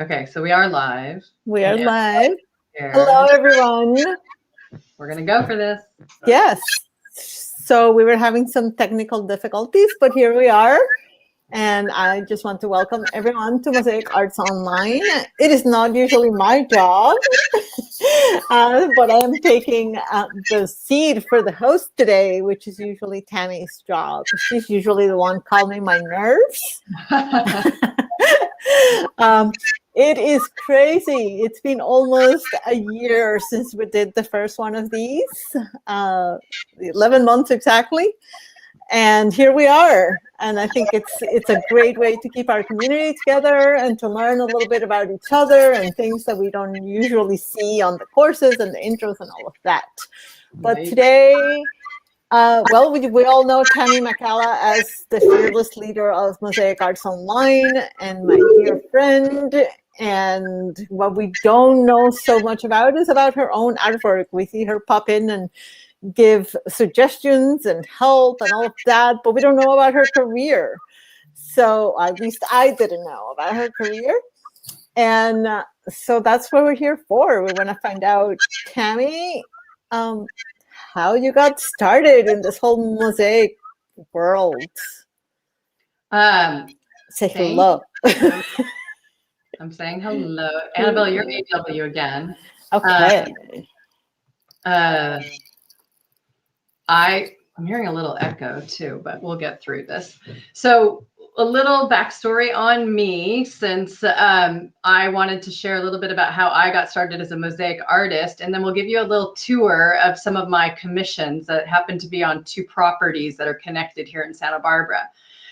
Okay, so we are live. We are live. Here. Hello, everyone. We're going to go for this. Yes. So we were having some technical difficulties, but here we are. And I just want to welcome everyone to Mosaic Arts Online. It is not usually my job, but I am taking the seat for the host today, which is usually Tami's job. She's usually the one calming my nerves. It is crazy. It's been almost a year since we did the first one of these, 11 months exactly. And here we are. And I think it's a great way to keep our community together and to learn a little bit about each other and things that we don't usually see on the courses and the intros and all of that. But today, well, we all know Tami Macala as the fearless leader of Mosaic Arts Online and my dear friend. And what we don't know so much about is about her own artwork. We see her pop in and give suggestions and help and all of that, but we don't know about her career. So at least I didn't know about her career. And so that's what we're here for. We want to find out, Tami, how you got started in this whole mosaic world. Say hello. I'm saying hello. Anabella, you're AW again. Okay. I'm hearing a little echo too, but we'll get through this. So a little backstory on me, since I wanted to share a little bit about how I got started as a mosaic artist, and then we'll give you a little tour of some of my commissions that happen to be on 2 properties that are connected here in Santa Barbara.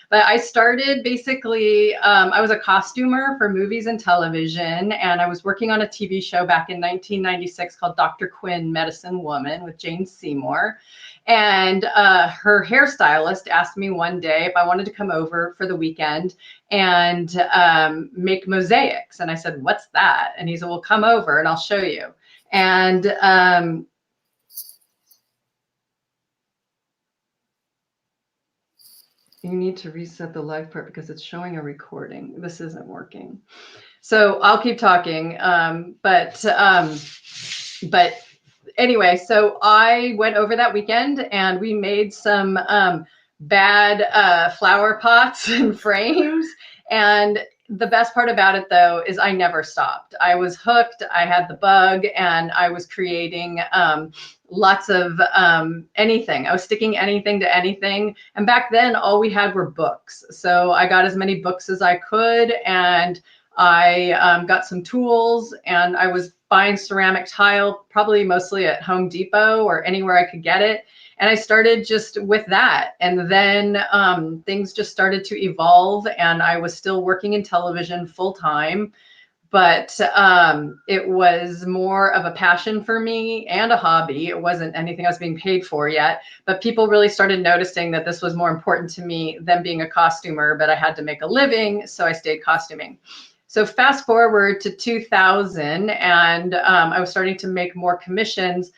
But I started basically, I was a costumer for movies and television, and I was working on a TV show back in 1996 called Dr. Quinn, Medicine Woman with Jane Seymour. And her hairstylist asked me one day if I wanted to come over for the weekend and make mosaics. And I said, "What's that?" And he said, "Well, come over and I'll show you." And you need to reset the live part because it's showing a recording. This isn't working. So I'll keep talking. But anyway, so I went over that weekend and we made some bad flower pots and frames. And the best part about it, though, is I never stopped. I was hooked. I had the bug, and I was creating lots of anything. I was sticking anything to anything. And back then, all we had were books. So I got as many books as I could, and I got some tools, and I was buying ceramic tile, probably mostly at Home Depot or anywhere I could get it. And I started just with that. And then things just started to evolve, and I was still working in television full time. But it was more of a passion for me and a hobby. It wasn't anything I was being paid for yet. But people really started noticing that this was more important to me than being a costumer, but I had to make a living, so I stayed costuming. So fast forward to 2000, and I was starting to make more commissions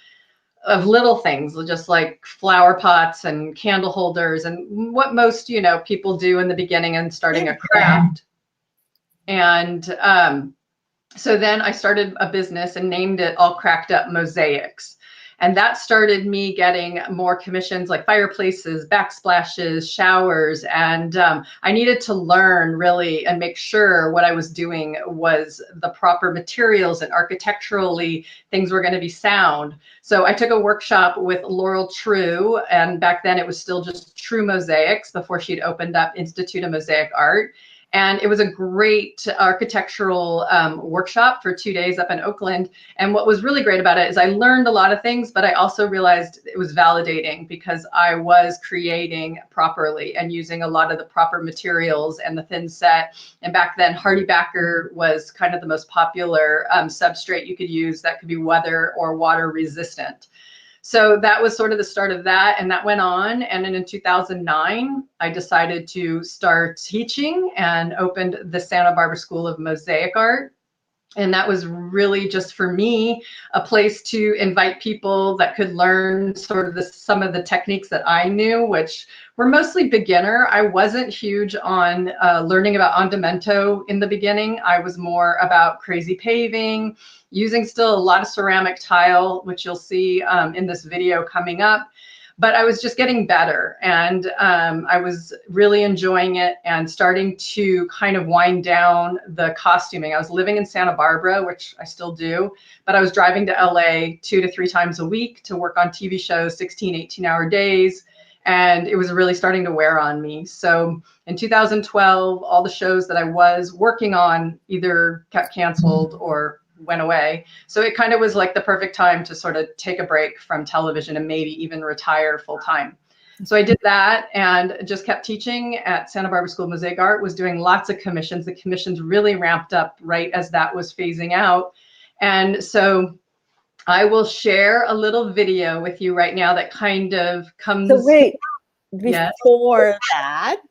of little things, just like flower pots and candle holders and what most, people do in the beginning and starting a craft. And so then I started a business and named it All Cracked Up Mosaics. And that started me getting more commissions like fireplaces, backsplashes, showers. And I needed to learn really and make sure what I was doing was the proper materials and architecturally things were going to be sound. So I took a workshop with Laurel True. And back then it was still just True Mosaics before she'd opened up Institute of Mosaic Art. And it was a great architectural workshop for 2 days up in Oakland. And what was really great about it is I learned a lot of things, but I also realized it was validating because I was creating properly and using a lot of the proper materials and the thin set. And back then, Hardy Backer was kind of the most popular substrate you could use that could be weather or water resistant. So that was sort of the start of that, and that went on. And then in 2009, I decided to start teaching and opened the Santa Barbara School of Mosaic Art. And that was really just for me a place to invite people that could learn sort of some of the techniques that I knew, which were mostly beginner. I wasn't huge on learning about ondimento in the beginning. I was more about crazy paving, using still a lot of ceramic tile, which you'll see in this video coming up. But I was just getting better, and I was really enjoying it and starting to kind of wind down the costuming. I was living in Santa Barbara, which I still do, but I was driving to LA 2 to 3 times a week to work on TV shows, 16, 18-hour days, and it was really starting to wear on me. So in 2012, all the shows that I was working on either kept canceled or went away. So it kind of was like the perfect time to sort of take a break from television and maybe even retire full time. So I did that and just kept teaching at Santa Barbara School of Mosaic Art, was doing lots of commissions. The commissions really ramped up right as that was phasing out. And so I will share a little video with you right now that kind of comes. So wait, Yes. before that,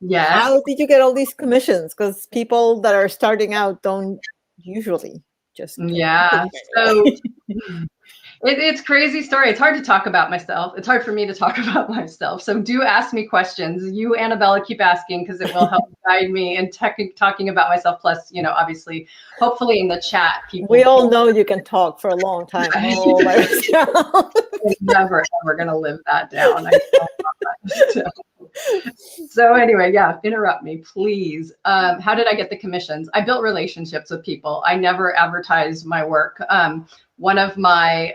Yes. how did you get all these commissions? Because people that are starting out don't usually just. Yeah. So it's crazy story. It's hard to talk about myself. It's hard for me to talk about myself. So do ask me questions. You, Anabella, keep asking because it will help guide me in talking about myself. Plus, you know, obviously, hopefully in the chat, people. We all know you can talk for a long time all by yourself. I'm never, ever going to live that down. So anyway, yeah, interrupt me, please. How did I get the commissions? I built relationships with people. I never advertised my work. One of my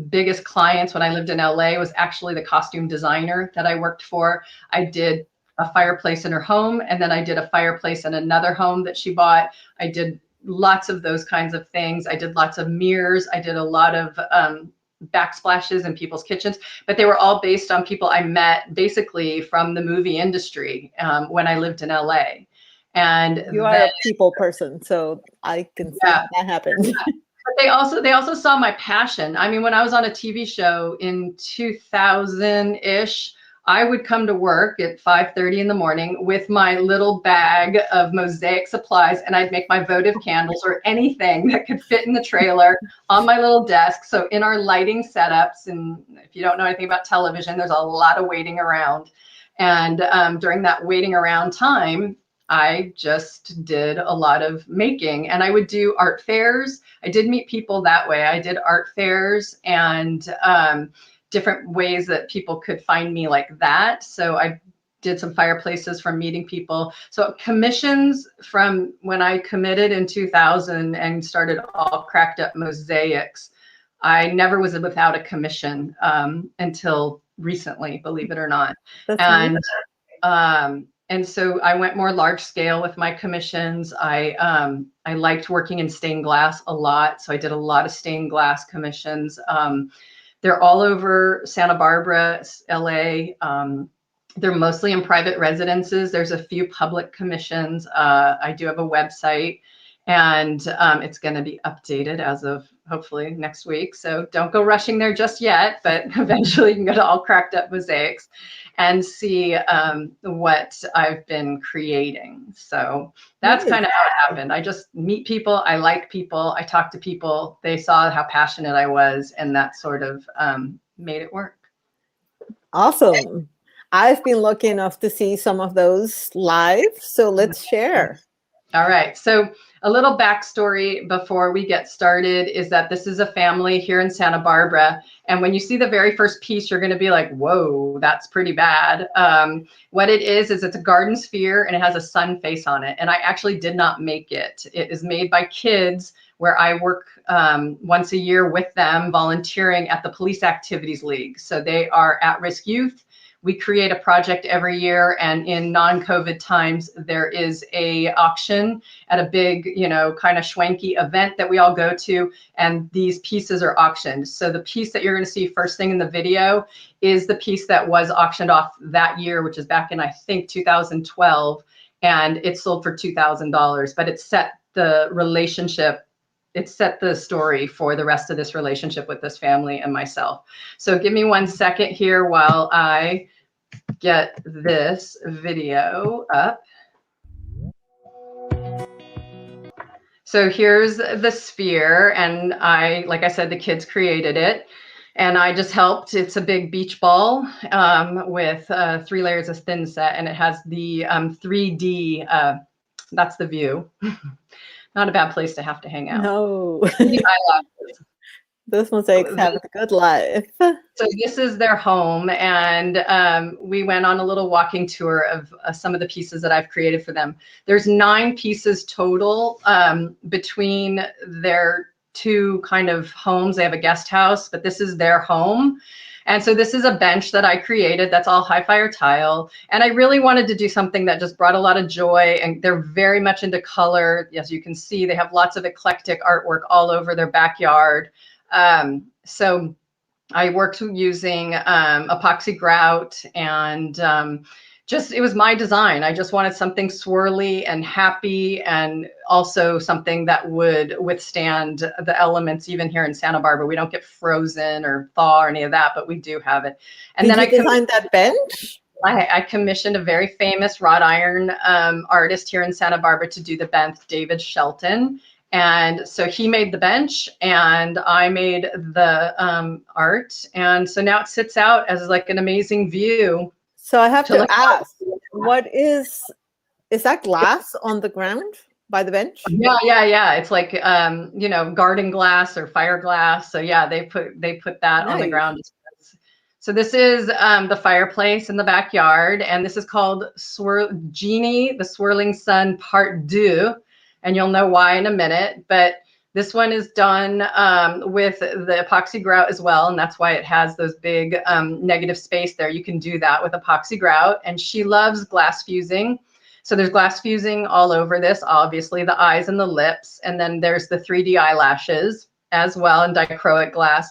biggest clients when I lived in LA was actually the costume designer that I worked for. I did a fireplace in her home, and then I did a fireplace in another home that she bought. I did lots of those kinds of things. I did lots of mirrors. I did a lot of backsplashes in people's kitchens, but they were all based on people I met basically from the movie industry when I lived in LA. And you are a people person, so I can see that happened. But they also saw my passion. I mean, when I was on a TV show in 2000-ish, I would come to work at 5:30 in the morning with my little bag of mosaic supplies, and I'd make my votive candles or anything that could fit in the trailer on my little desk. So in our lighting setups, and if you don't know anything about television, there's a lot of waiting around. And during that waiting around time, I just did a lot of making, and I would do art fairs. I did meet people that way. I did art fairs and different ways that people could find me like that. So I did some fireplaces from meeting people. So commissions from when I committed in 2000 and started All Cracked Up Mosaics, I never was without a commission until recently, believe it or not. And so I went more large scale with my commissions. I liked working in stained glass a lot. So I did a lot of stained glass commissions. They're all over Santa Barbara, LA. They're mostly in private residences. There's a few public commissions. I do have a website, and it's going to be updated as of hopefully next week. So don't go rushing there just yet, but eventually you can go to All Cracked Up Mosaics and see what I've been creating. So that's kind of how it happened. I just meet people. I like people. I talk to people. They saw how passionate I was, and that sort of made it work. Awesome. I've been lucky enough to see some of those live, so let's share. All right. So a little backstory before we get started is that this is a family here in Santa Barbara. And when you see the very first piece, you're going to be like, whoa, that's pretty bad. What it is it's a garden sphere, and it has a sun face on it. And I actually did not make it. It is made by kids where I work once a year with them volunteering at the Police Activities League. So they are at-risk youth. We create a project every year, and in non-COVID times, there is a auction at a big, you know, kind of schwanky event that we all go to, and these pieces are auctioned. So the piece that you're going to see first thing in the video is the piece that was auctioned off that year, which is back in, I think, 2012, and it sold for $2,000, but it set the relationship. It set the story for the rest of this relationship with this family and myself. So give me 1 second here while I get this video up. So here's the sphere, and like I said, the kids created it, and I just helped. It's a big beach ball with 3 layers of thin set, and it has the 3D. That's the view. Not a bad place to have to hang out. No. 3D eyelashes. Those mosaics have a good life. So this is their home, and we went on a little walking tour of some of the pieces that I've created for them. There's 9 pieces total between their 2 kind of homes. They have a guest house, but this is their home. And so this is a bench that I created that's all high fire tile. And I really wanted to do something that just brought a lot of joy, and they're very much into color. As you can see, they have lots of eclectic artwork all over their backyard. So I worked using epoxy grout, and just, it was my design. I just wanted something swirly and happy, and also something that would withstand the elements. Even here in Santa Barbara, we don't get frozen or thaw or any of that, but we do have it. And Did then you design that bench? I commissioned a very famous wrought iron artist here in Santa Barbara to do the bench, David Shelton. And so he made the bench, and I made the art. And so now it sits out as like an amazing view. So I have to ask, what is that glass on the ground by the bench? Yeah. It's like, garden glass or fire glass. So yeah, they put that on the ground. So this is the fireplace in the backyard, and this is called Genie, the Swirling Sun Part 2. And you'll know why in a minute, but this one is done with the epoxy grout as well, and that's why it has those big negative space there. You can do that with epoxy grout, and she loves glass fusing. So there's glass fusing all over this, obviously the eyes and the lips, and then there's the 3D eyelashes as well in dichroic glass.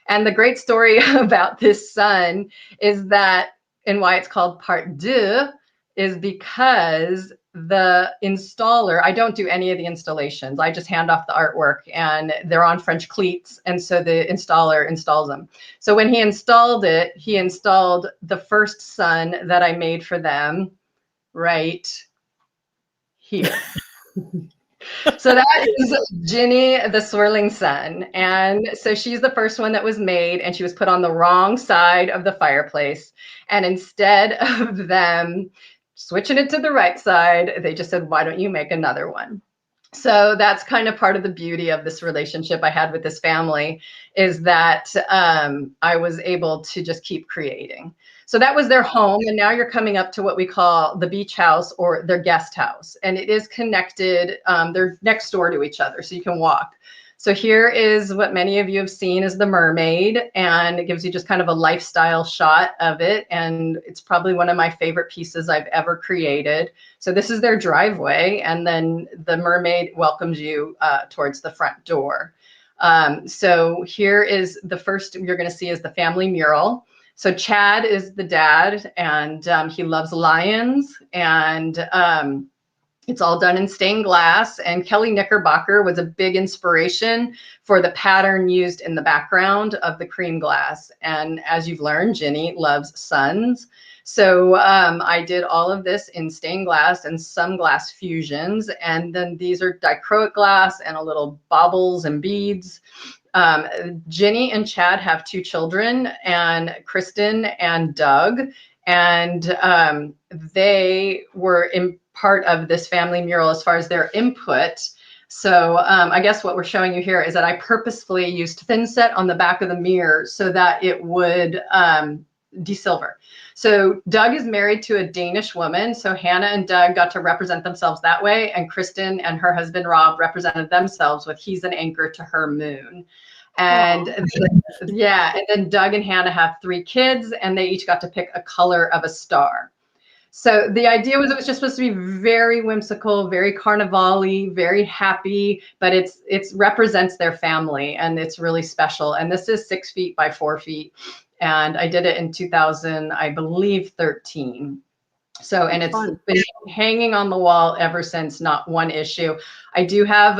And the great story about this sun is that, and why it's called Part 2, is because the installer, I don't do any of the installations. I just hand off the artwork, and they're on French cleats. And so the installer installs them. So when he installed it, he installed the first sun that I made for them right here. So that is Ginny, the Swirling Sun. And so she's the first one that was made, and she was put on the wrong side of the fireplace. And instead of them switching it to the right side, they just said, why don't you make another one? So that's kind of part of the beauty of this relationship I had with this family, is that I was able to just keep creating. So that was their home, and now you're coming up to what we call the beach house, or their guest house, and it is connected. They're next door to each other, so you can walk. So here is what many of you have seen is the Mermaid, and it gives you just kind of a lifestyle shot of it, and it's probably one of my favorite pieces I've ever created. So this is their driveway, and then the Mermaid welcomes you towards the front door. So here is the first you're going to see is the family mural. So Chad is the dad, and he loves lions, and it's all done in stained glass. And Kelly Knickerbocker was a big inspiration for the pattern used in the background of the cream glass. And as you've learned, Ginny loves suns. So I did all of this in stained glass and some glass fusions. And then these are dichroic glass and a little baubles and beads. Ginny and Chad have 2 children, and Kristen and Doug, and they were in part of this family mural as far as their input. So I guess what we're showing you here is that I purposefully used thin set on the back of the mirror so that it would desilver. So Doug is married to a Danish woman. So Hannah and Doug got to represent themselves that way. And Kristen and her husband, Rob, represented themselves with he's an anchor to her moon. And yeah, and then Doug and Hannah have 3 kids, and they each got to pick a color of a star. So the idea was it was just supposed to be very whimsical, very carnival-y, very happy, but it represents their family, and it's really special. And this is 6 feet by 4 feet. And I did it in 2000, I believe, 13. So, and it's been hanging on the wall ever since, not one issue. I do have,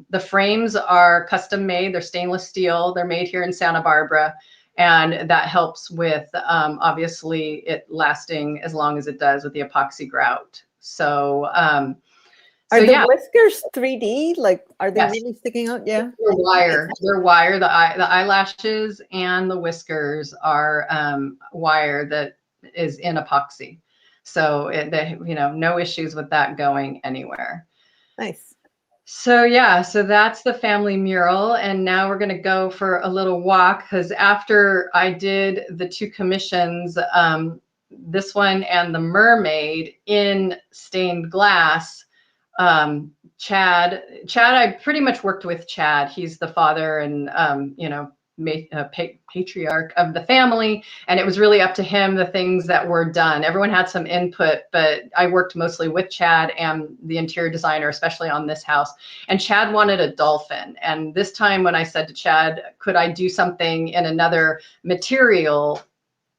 the frames are custom made. They're stainless steel. They're made here in Santa Barbara. And that helps with, obviously, it lasting as long as it does with the epoxy grout. So Are So the yeah, whiskers 3D? Like, are they yes, really sticking out? Yeah. they're wire. They're wire. The eyelashes and the whiskers are wire that is in epoxy. So no issues with that going anywhere. Nice. So yeah, so that's the family mural. And now we're going to go for a little walk because after I did the two commissions, this one and the Mermaid in stained glass, Chad, I pretty much worked with Chad. He's the father and, patriarch of the family. And it was really up to him, the things that were done. Everyone had some input, but I worked mostly with Chad and the interior designer, especially on this house. And Chad wanted a dolphin. And this time when I said to Chad, could I do something in another material?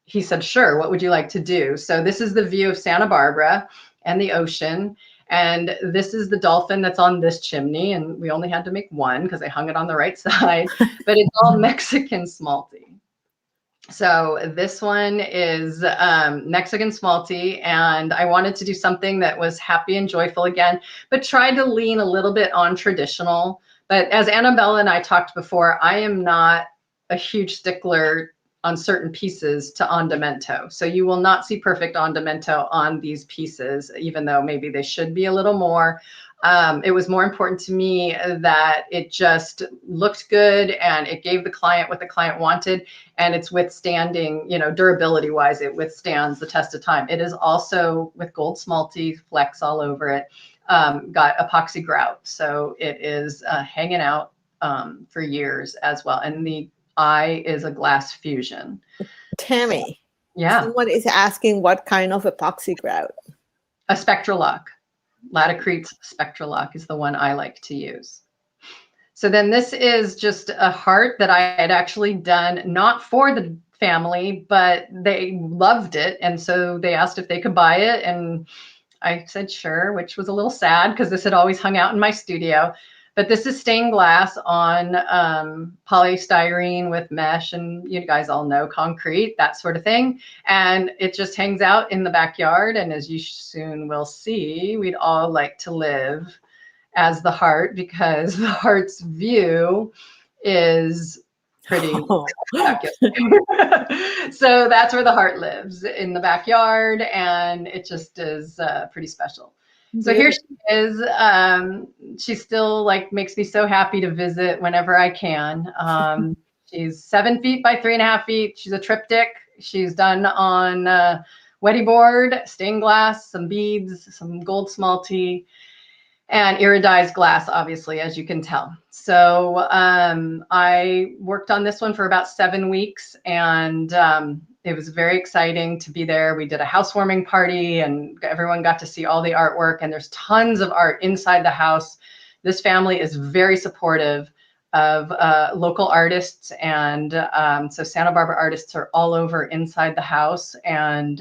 He said, sure, what would you like to do? So this is the view of Santa Barbara and the ocean. And this is the dolphin that's on this chimney. And we only had to make one because I hung it on the right side, but it's all Mexican smalty. So this one is Mexican smalty, and I wanted to do something that was happy and joyful again, but tried to lean a little bit on traditional. But as Anabella and I talked before, I am not a huge stickler on certain pieces to ondamento. So you will not see perfect ondamento on these pieces, even though maybe they should be a little more. It was more important to me that it just looked good and it gave the client what the client wanted, and it's withstanding, durability wise, it withstands the test of time. It is also with gold smalty flecks all over it, got epoxy grout. So it is hanging out for years as well. And the eye is a glass fusion. Tami, Yeah. someone is asking what kind of epoxy grout? A Spectralock. Laticrete's Spectralock is the one I like to use. So then this is just a heart that I had actually done, not for the family, but they loved it. And so they asked if they could buy it. And I said, sure, which was a little sad because this had always hung out in my studio. But this is stained glass on polystyrene with mesh, and you guys all know concrete, that sort of thing. And it just hangs out in the backyard. And as you soon will see, we'd all like to live as the heart because the heart's view is pretty spectacular. So that's where the heart lives, in the backyard, and it just is pretty special. So here she is. She still makes me so happy to visit whenever I can. She's 7 feet by 3.5 feet. She's a triptych. She's done on wetty board, stained glass, some beads, some gold smalty, and iridized glass, obviously, as you can tell. So I worked on this one for about 7 weeks, and it was very exciting to be there. We did a housewarming party and everyone got to see all the artwork, and there's tons of art inside the house. This family is very supportive of local artists, and so Santa Barbara artists are all over inside the house. And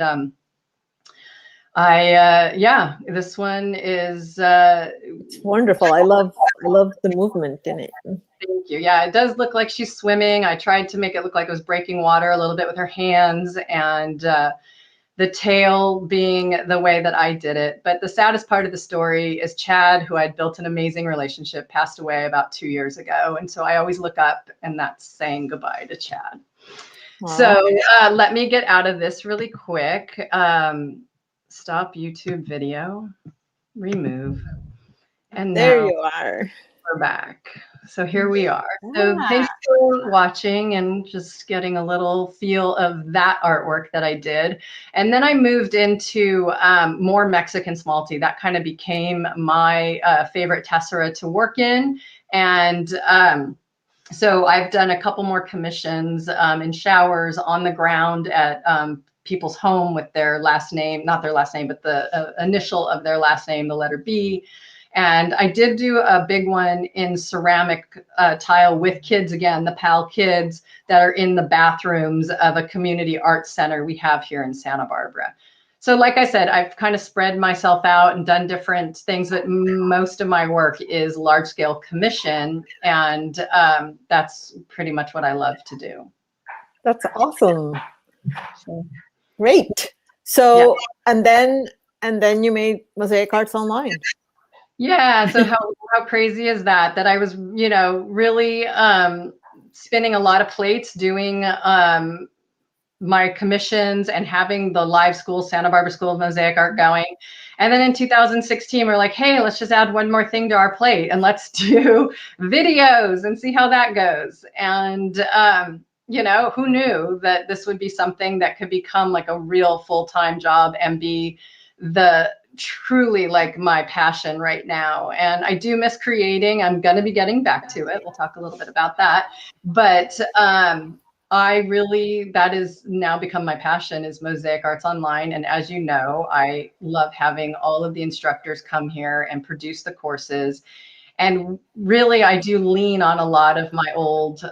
this one is it's wonderful. I love the movement in it. Thank you. Yeah, it does look like she's swimming. I tried to make it look like it was breaking water a little bit with her hands, and the tail being the way that I did it. But the saddest part of the story is Chad, who I'd built an amazing relationship, passed away about 2 years ago. And so I always look up, and that's saying goodbye to Chad. Aww. So let me get out of this really quick. Stop YouTube video, remove, and there you are. We're back. So here we are. So thanks for watching and just getting a little feel of that artwork that I did. And then I moved into more Mexican smalty. That kind of became my favorite tessera to work in. And so I've done a couple more commissions in showers, on the ground, at people's home with their last name, not their last name, but the initial of their last name, the letter B. And I did do a big one in ceramic tile with kids, again, the PAL kids that are in the bathrooms of a community arts center we have here in Santa Barbara. So like I said, I've kind of spread myself out and done different things, but most of my work is large scale commission. And that's pretty much what I love to do. That's awesome. Great. So, yeah. and then you made Mosaic Arts Online. Yeah. So how crazy is that? That I was, really spinning a lot of plates doing my commissions and having the live school, Santa Barbara School of Mosaic Art going. And then in 2016, we're like, hey, let's just add one more thing to our plate and let's do videos and see how that goes. And, who knew that this would be something that could become like a real full-time job and be the truly like my passion right now. And I do miss creating. I'm going to be getting back to it. We'll talk a little bit about that. But that is now become my passion, is Mosaic Arts Online. And as you know, I love having all of the instructors come here and produce the courses. And really, I do lean on a lot of my old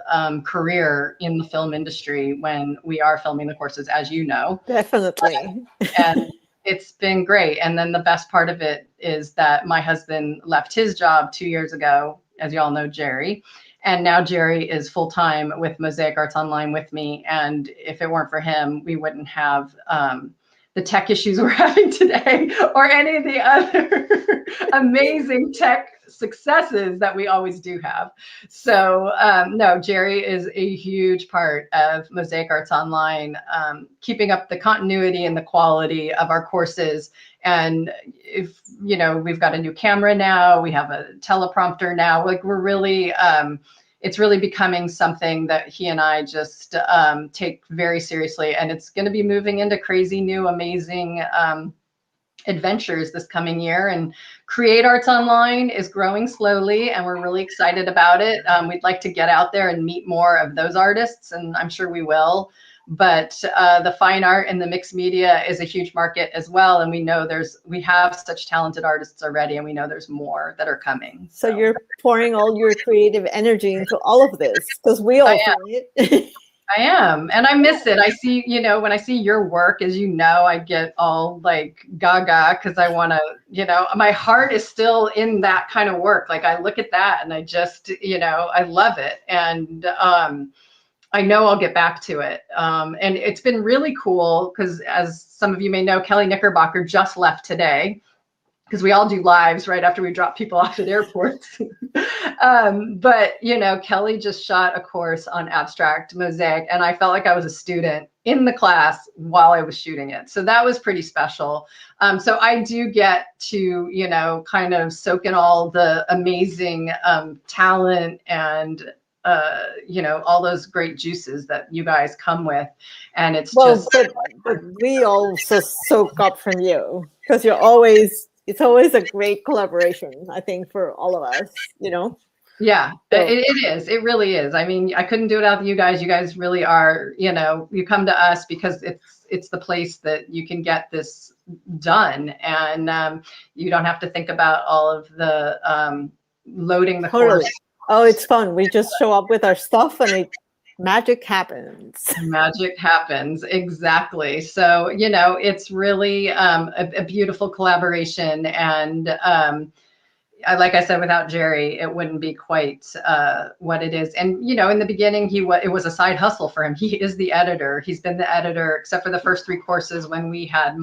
career in the film industry when we are filming the courses, as you know. Definitely. And it's been great. And then the best part of it is that my husband left his job 2 years ago, as you all know, Jerry. And now Jerry is full-time with Mosaic Arts Online with me. And if it weren't for him, we wouldn't have the tech issues we're having today or any of the other amazing tech successes that we always do have. So no, Jerry is a huge part of Mosaic Arts Online, keeping up the continuity and the quality of our courses. And if, we've got a new camera now, we have a teleprompter now, like we're really, it's really becoming something that he and I just take very seriously. And it's going to be moving into crazy new, amazing adventures this coming year. And Create Arts Online is growing slowly, and we're really excited about it. We'd like to get out there and meet more of those artists, and I'm sure we will. But the fine art and the mixed media is a huge market as well. And we know we have such talented artists already, and we know there's more that are coming. So you're pouring all your creative energy into all of this, because we all do it. I am. And I miss it. I see, when I see your work, as you know, I get all like gaga because I want to, my heart is still in that kind of work. Like I look at that and I just, I love it. And I know I'll get back to it. And it's been really cool because, as some of you may know, Kelly Knickerbocker just left today, because we all do lives right after we drop people off at airports. But, Kelly just shot a course on abstract mosaic, and I felt like I was a student in the class while I was shooting it. So that was pretty special. So I do get to, kind of soak in all the amazing talent and all those great juices that you guys come with. And it's but we also soak up from you, because it's always a great collaboration, I think, for all of us, Yeah, so. It is. It really is. I mean, I couldn't do it without you guys. You guys really are, you come to us because it's the place that you can get this done. And you don't have to think about all of the loading the course. Oh, it's fun. We just show up with our stuff and magic happens. Magic happens. Exactly. So, it's really a beautiful collaboration. And like I said, without Jerry, it wouldn't be quite what it is. And, in the beginning, it was a side hustle for him. He is the editor. He's been the editor, except for the first 3 courses when we had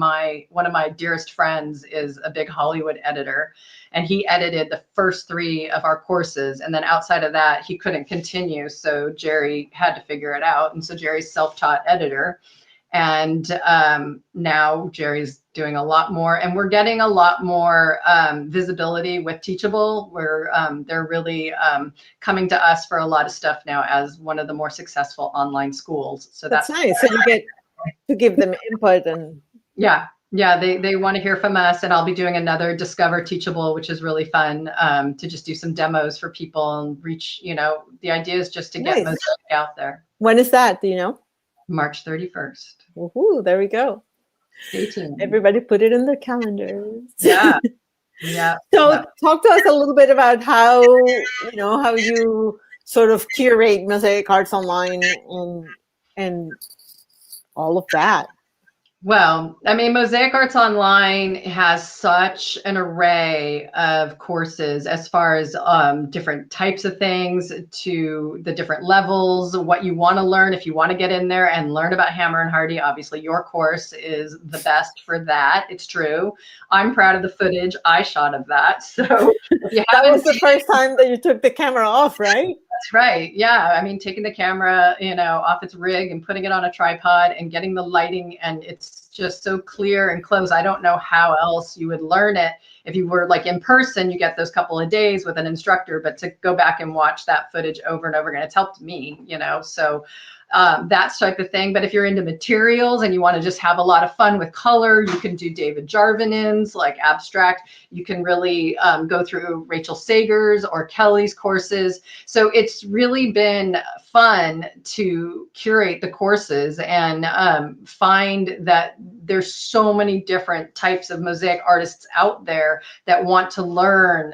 one of my dearest friends is a big Hollywood editor. And he edited the first 3 of our courses. And then outside of that, he couldn't continue. So Jerry had to figure it out. And so Jerry's self-taught editor. And now Jerry's doing a lot more, and we're getting a lot more visibility with Teachable, where they're really coming to us for a lot of stuff now as one of the more successful online schools. So that's nice. So you get to give them input. And yeah, they want to hear from us, and I'll be doing another Discover Teachable, which is really fun, to just do some demos for people and reach, the idea is just to get Mosaic out there. When is that? Do you know? March 31st. Woohoo, there we go. Stay tuned. Everybody put it in their calendars. Yeah. So talk to us a little bit about how you sort of curate Mosaic Arts Online and all of that. Well, I mean, Mosaic Arts Online has such an array of courses as far as different types of things to the different levels, what you want to learn. If you want to get in there and learn about Hammer and Hardy, obviously your course is the best for that. It's true. I'm proud of the footage I shot of that. So if you That haven't was the seen first time that you took the camera off, right? that's right. Yeah. I mean, taking the camera, off its rig and putting it on a tripod and getting the lighting, and it's just so clear and close. I don't know how else you would learn it. If you were like in person, you get those couple of days with an instructor, but to go back and watch that footage over and over again, it's helped me, so that type of thing. But if you're into materials and you want to just have a lot of fun with color, you can do David Jarvinen's like abstract. You can really go through Rachel Sager's or Kelly's courses. So it's really been fun to curate the courses and find that there's so many different types of mosaic artists out there that want to learn,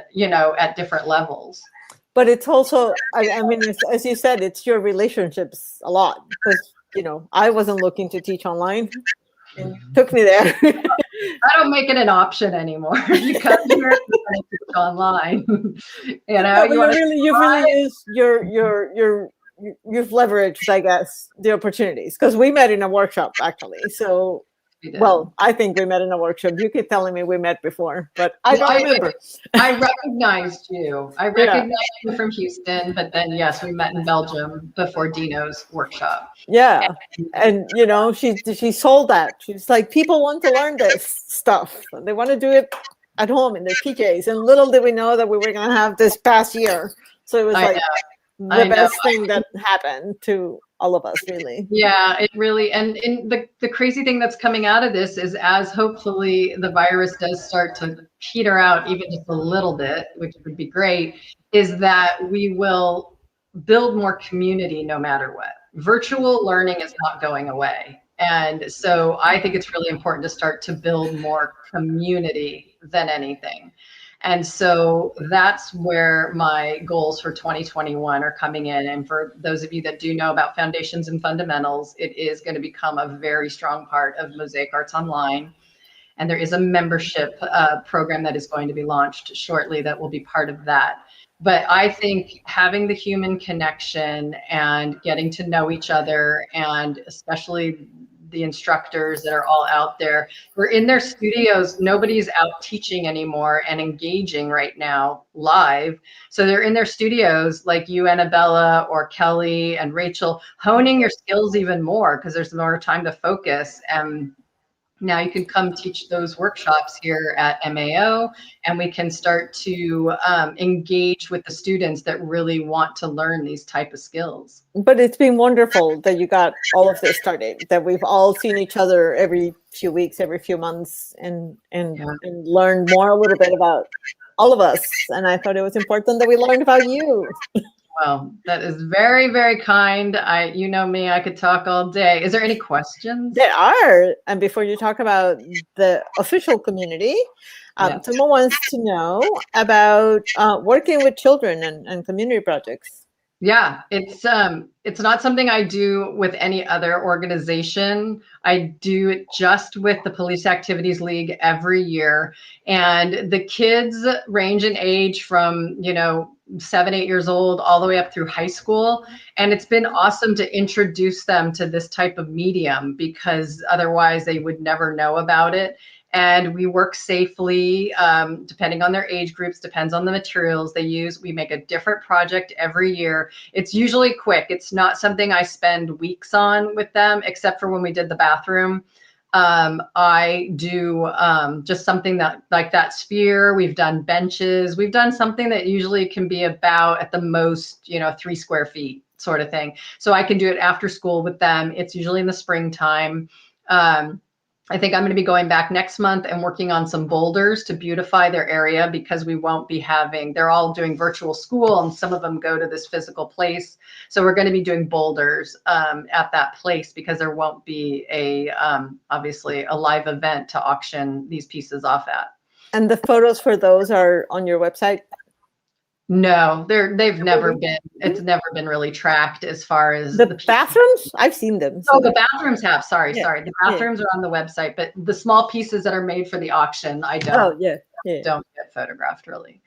at different levels. But it's also, I mean, as you said, it's your relationships a lot, because, I wasn't looking to teach online and you took me there. I don't make it an option anymore. You come here, you want to teach online. No, but you want to you really is you've leveraged, I guess, the opportunities, because we met in a workshop actually. So, well, I think we met in a workshop. You keep telling me we met before, but I don't remember. I recognized you. I recognized you from Houston, but then yes, we met in Belgium before Dino's workshop. Yeah, and she sold that. She's like, people want to learn this stuff. They want to do it at home in their PJs. And little did we know that we were going to have this past year. So it was like the best thing that happened to all of us, really. Yeah, it really, and the crazy thing that's coming out of this is, as hopefully the virus does start to peter out even just a little bit, which would be great, is that we will build more community no matter what. Virtual learning is not going away. And so I think it's really important to start to build more community than anything. And so that's where my goals for 2021 are coming in. And for those of you that do know about foundations and fundamentals, it is going to become a very strong part of Mosaic Arts Online. And there is a membership program that is going to be launched shortly that will be part of that. But I think having the human connection and getting to know each other, and especially the instructors that are all out there, we're in their studios. Nobody's out teaching anymore and engaging right now live. So they're in their studios, like you, Anabella, or Kelly and Rachel, honing your skills even more because there's more time to focus. And now you can come teach those workshops here at MAO, and we can start to engage with the students that really want to learn these type of skills. But it's been wonderful that you got all of this started, that we've all seen each other every few weeks, every few months, and learned more a little bit about all of us. And I thought it was important that we learned about you. Well, that is very, very kind. You know me, I could talk all day. Is there any questions? There are. And before you talk about the official community, someone wants to know about working with children and community projects. Yeah, it's not something I do with any other organization. I do it just with the Police Activities League every year. And the kids range in age from, 7, 8 years old all the way up through high school. And it's been awesome to introduce them to this type of medium, because otherwise they would never know about it. And we work safely, depending on their age groups, depends on the materials they use. We make a different project every year. It's usually quick. It's not something I spend weeks on with them, except for when we did the bathroom. I do just something that, like that sphere. We've done benches. We've done something that usually can be about at the most, 3 square feet sort of thing. So I can do it after school with them. It's usually in the springtime. I think I'm going to be going back next month and working on some boulders to beautify their area, because we won't be they're all doing virtual school and some of them go to this physical place. So we're going to be doing boulders at that place, because there won't be obviously a live event to auction these pieces off at. And the photos for those are on your website? No, they've never been, it's never been really tracked as far as the bathrooms. I've seen them. So the bathrooms have, sorry. The yeah. bathrooms are on the website, but the small pieces that are made for the auction, I don't yeah. don't get photographed really.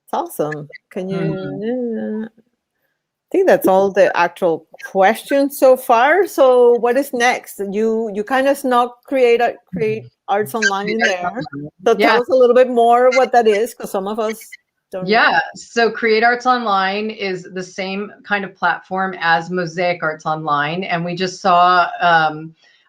It's awesome. Can you? I think that's all the actual questions so far. So what is next? You kind of snuck create arts online in there. So tell us a little bit more what that is, because some of us don't. Yeah, so Create Arts Online is the same kind of platform as Mosaic Arts Online, and we just saw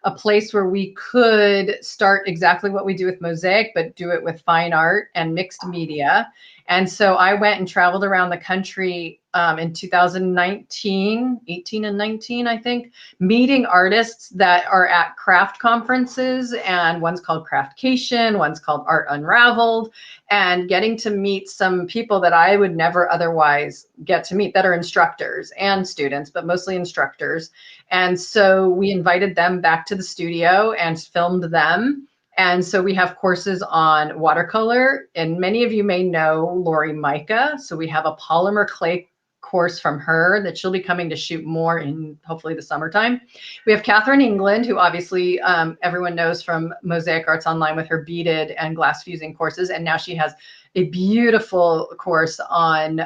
a place where we could start exactly what we do with Mosaic, but do it with fine art and mixed media. And so I went and traveled around the country in 2019, 18 and 19, I think, meeting artists that are at craft conferences, and one's called Craftcation, one's called Art Unraveled, and getting to meet some people that I would never otherwise get to meet that are instructors and students, but mostly instructors. And so we invited them back to the studio and filmed them. And so we have courses on watercolor, and many of you may know Lori Micah. So we have a polymer clay course from her that she'll be coming to shoot more in hopefully the summertime. We have Catherine England, who obviously everyone knows from Mosaic Arts Online with her beaded and glass fusing courses. And now she has a beautiful course on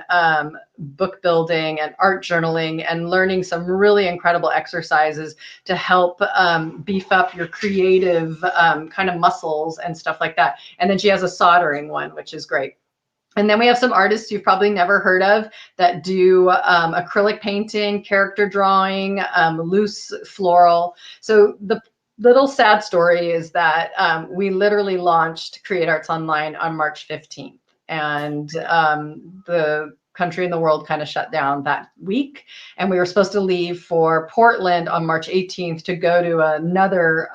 book building and art journaling and learning some really incredible exercises to help beef up your creative kind of muscles and stuff like that. And then she has a soldering one, which is great. And then we have some artists you've probably never heard of that do acrylic painting, character drawing, loose floral. So the little sad story is that we literally launched Create Arts Online on March 15th. And the country and the world kind of shut down that week. And we were supposed to leave for Portland on March 18th to go to another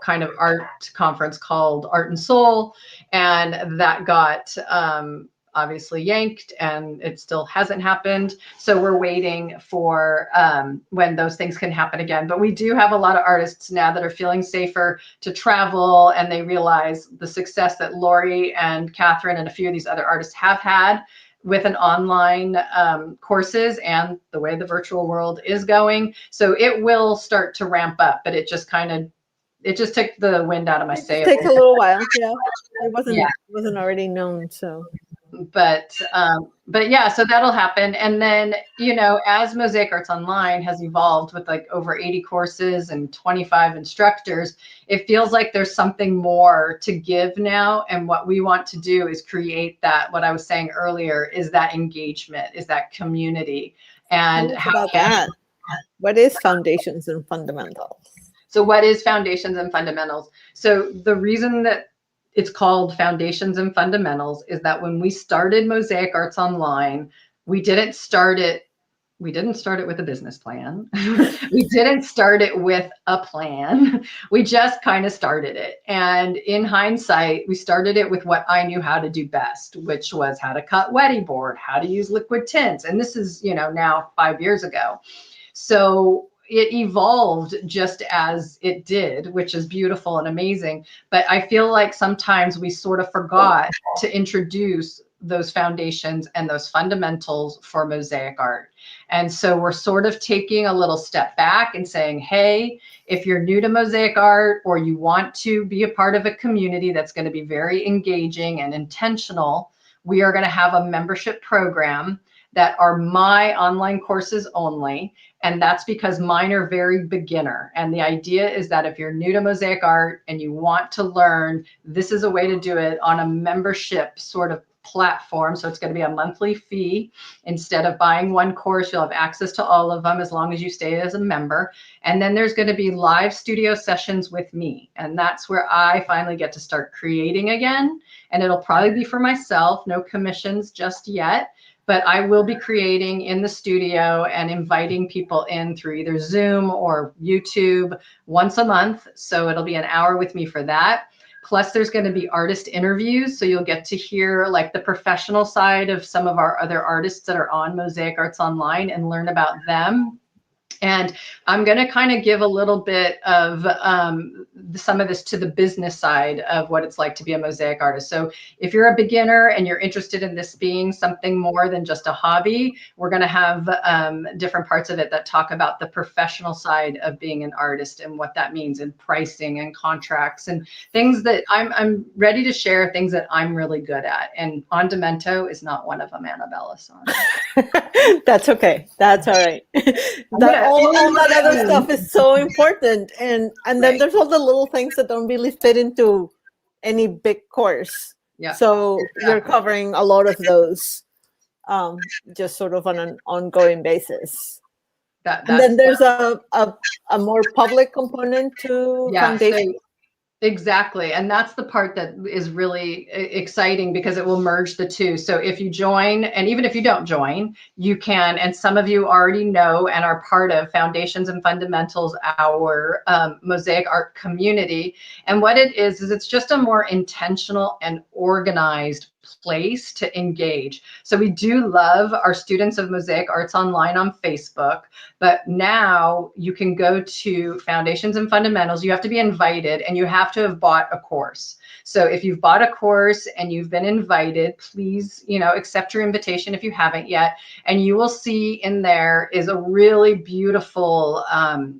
kind of art conference called Art and Soul, and that got obviously yanked, and it still hasn't happened. So we're waiting for when those things can happen again. But we do have a lot of artists now that are feeling safer to travel, and they realize the success that Lori and Catherine and a few of these other artists have had with an online courses and the way the virtual world is going. So it will start to ramp up, but it just took the wind out of my sails. It takes a little while. Yeah, it wasn't already known. So, but yeah, so that'll happen. And then, you know, as Mosaic Arts Online has evolved with like over 80 courses and 25 instructors, it feels like there's something more to give now. And what we want to do is create that, what I was saying earlier, is that engagement, is that community. And how about that? What is foundations and fundamentals? So what is foundations and fundamentals? So the reason that it's called Foundations and Fundamentals is that when we started Mosaic Arts Online, we didn't start it with a business plan. We didn't start it with a plan. We just kind of started it. And in hindsight, we started it with what I knew how to do best, which was how to cut Wetty board, how to use liquid tints. And this is, you know, now 5 years ago. So it evolved just as it did, which is beautiful and amazing. But I feel like sometimes we sort of forgot to introduce those foundations and those fundamentals for mosaic art. And so we're sort of taking a little step back and saying, hey, if you're new to mosaic art, or you want to be a part of a community that's going to be very engaging and intentional, we are going to have a membership program that are my online courses only. And that's because mine are very beginner. And the idea is that if you're new to mosaic art and you want to learn, this is a way to do it on a membership sort of platform. So it's going to be a monthly fee. Instead of buying one course, you'll have access to all of them as long as you stay as a member. And then there's going to be live studio sessions with me. And that's where I finally get to start creating again. And it'll probably be for myself, no commissions just yet. But I will be creating in the studio and inviting people in through either Zoom or YouTube once a month. So it'll be an hour with me for that. Plus there's going to be artist interviews. So you'll get to hear like the professional side of some of our other artists that are on Mosaic Arts Online and learn about them. And I'm going to kind of give a little bit of some of this to the business side of what it's like to be a mosaic artist. So if you're a beginner and you're interested in this being something more than just a hobby, we're going to have different parts of it that talk about the professional side of being an artist and what that means, and pricing and contracts and things that I'm ready to share, things that I'm really good at. And Ondimento is not one of them, Anabella. Sorry. That's okay. That's all right. All that other stuff is so important, and then there's all the little things that don't really fit into any big course. Yeah. So you're covering a lot of those, just sort of on an ongoing basis. And then there's a more public component to foundation. So, exactly. And that's the part that is really exciting, because it will merge the two. So if you join, and even if you don't join, you can, and some of you already know and are part of Foundations and Fundamentals, our mosaic art community. And what it is it's just a more intentional and organized place to engage. So we do love our students of Mosaic Arts Online on Facebook, but now you can go to Foundations and Fundamentals. You have to be invited, and you have to have bought a course. So if you've bought a course and you've been invited, please, accept your invitation if you haven't yet. And you will see in there is a really beautiful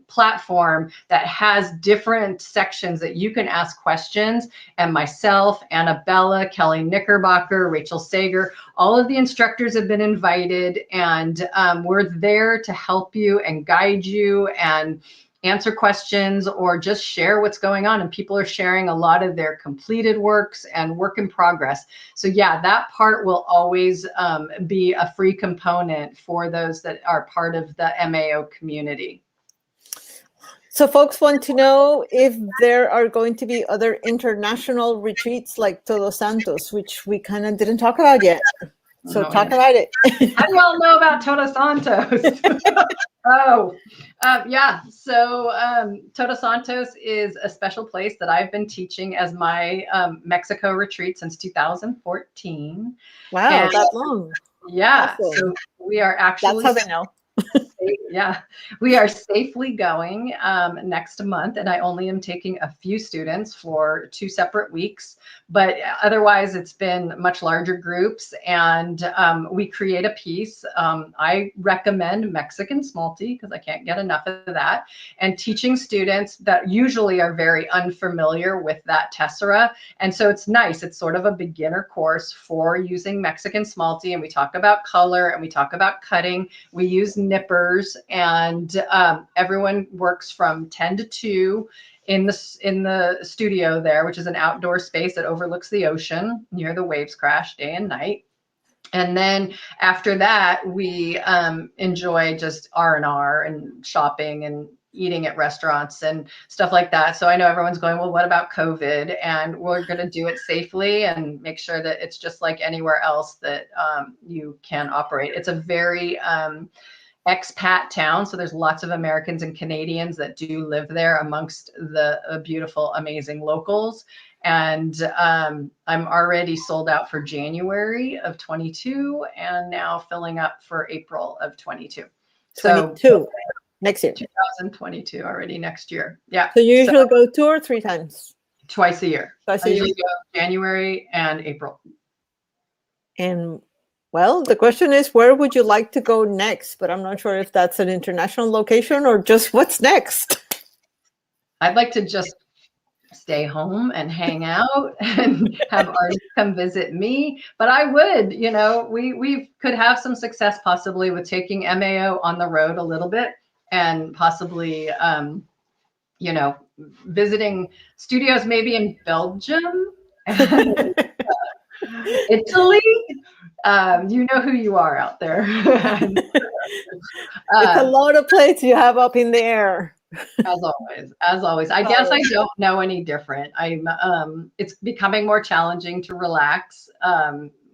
platform that has different sections that you can ask questions. And myself, Anabella, Kelly Knickerbocker, Rachel Sager, all of the instructors have been invited, and we're there to help you and guide you and answer questions, or just share what's going on. And people are sharing a lot of their completed works and work in progress. So yeah, that part will always be a free component for those that are part of the MAO community. So folks want to know if there are going to be other international retreats like Todos Santos, which we kind of didn't talk about yet. So talk about it. How do you all know about Todos Santos? Yeah. So Todos Santos is a special place that I've been teaching as my Mexico retreat since 2014. Wow, and that long. Yeah. Awesome. So we are actually. That's how they know. Yeah, we are safely going next month, and I only am taking a few students for 2 separate weeks, but otherwise it's been much larger groups. And we create a piece. I recommend Mexican small tea because I can't get enough of that, and teaching students that usually are very unfamiliar with that tessera. And so it's nice. It's sort of a beginner course for using Mexican small tea, and we talk about color and we talk about cutting. We use nippers. And everyone works from 10 to 2 in the studio there, which is an outdoor space that overlooks the ocean near the waves crash day and night. And then after that, we enjoy just R&R and shopping and eating at restaurants and stuff like that. So I know everyone's going, well, what about COVID? And we're going to do it safely and make sure that it's just like anywhere else that you can operate. It's a very expat town, so there's lots of Americans and Canadians that do live there amongst the beautiful, amazing locals. And I'm already sold out for January of 22, and now filling up for April of 22. So next year. 2022 already next year. Yeah. So you usually go 2 or 3 times? Twice a year. I usually go January and April. And well, the question is, where would you like to go next? But I'm not sure if that's an international location or just what's next. I'd like to just stay home and hang out and have artists come visit me. But I would, we could have some success possibly with taking MAO on the road a little bit, and possibly, visiting studios maybe in Belgium, Italy. You know who you are out there. It's a lot of plates you have up in the air. As always. I guess I don't know any different. It's becoming more challenging to relax,